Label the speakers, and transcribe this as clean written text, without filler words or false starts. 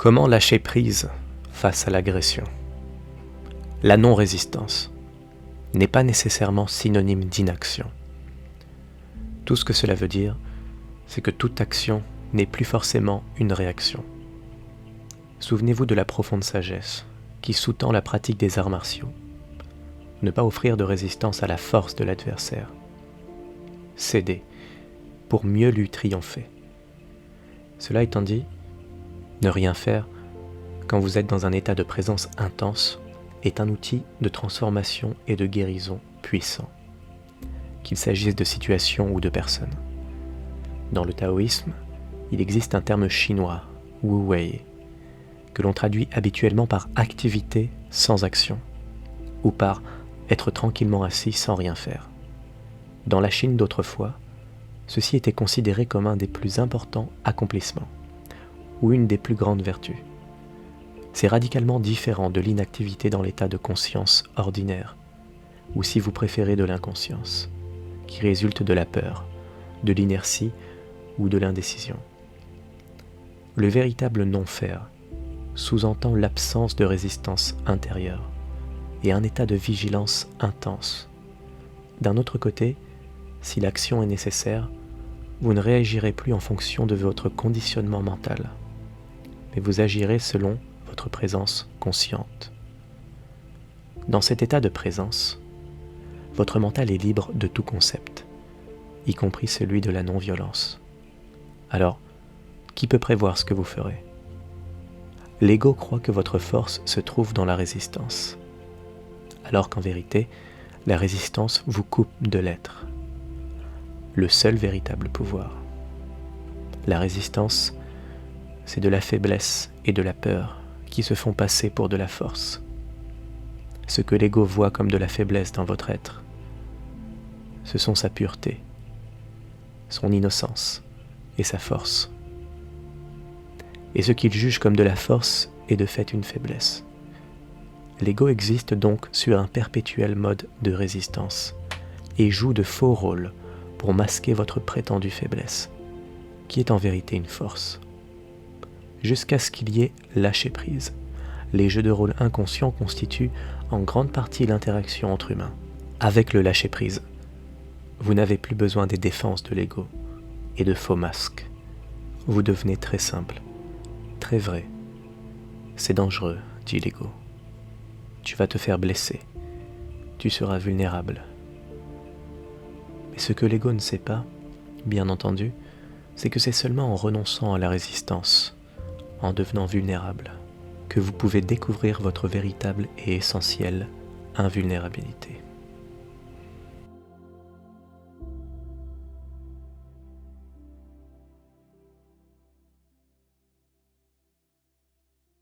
Speaker 1: Comment lâcher prise face à l'agression? La non-résistance n'est pas nécessairement synonyme d'inaction. Tout ce que cela veut dire, c'est que toute action n'est plus forcément une réaction. Souvenez-vous de la profonde sagesse qui sous-tend la pratique des arts martiaux. Ne pas offrir de résistance à la force de l'adversaire. Céder pour mieux lui triompher. Cela étant dit, ne rien faire quand vous êtes dans un état de présence intense est un outil de transformation et de guérison puissant, qu'il s'agisse de situations ou de personnes. Dans le taoïsme, il existe un terme chinois, Wu Wei, que l'on traduit habituellement par activité sans action, ou par être tranquillement assis sans rien faire. Dans la Chine d'autrefois, ceci était considéré comme un des plus importants accomplissements, ou une des plus grandes vertus. C'est radicalement différent de l'inactivité dans l'état de conscience ordinaire, ou si vous préférez de l'inconscience, qui résulte de la peur, de l'inertie ou de l'indécision. Le véritable non-faire sous-entend l'absence de résistance intérieure et un état de vigilance intense. D'un autre côté, si l'action est nécessaire, vous ne réagirez plus en fonction de votre conditionnement mental, mais vous agirez selon votre présence consciente. Dans cet état de présence, votre mental est libre de tout concept, y compris celui de la non-violence. Alors, qui peut prévoir ce que vous ferez? L'ego croit que votre force se trouve dans la résistance, alors qu'en vérité, la résistance vous coupe de l'être, le seul véritable pouvoir. La résistance, c'est de la faiblesse et de la peur qui se font passer pour de la force. Ce que l'ego voit comme de la faiblesse dans votre être, ce sont sa pureté, son innocence et sa force. Et ce qu'il juge comme de la force est de fait une faiblesse. L'ego existe donc sur un perpétuel mode de résistance et joue de faux rôles pour masquer votre prétendue faiblesse, qui est en vérité une force. Jusqu'à ce qu'il y ait lâché prise. Les jeux de rôle inconscients constituent en grande partie l'interaction entre humains. Avec le lâcher prise, vous n'avez plus besoin des défenses de l'ego et de faux masques. Vous devenez très simple, très vrai. C'est dangereux, dit l'ego. Tu vas te faire blesser. Tu seras vulnérable. Mais ce que l'ego ne sait pas, bien entendu, c'est que c'est seulement en renonçant à la résistance, en devenant vulnérable, que vous pouvez découvrir votre véritable et essentielle invulnérabilité.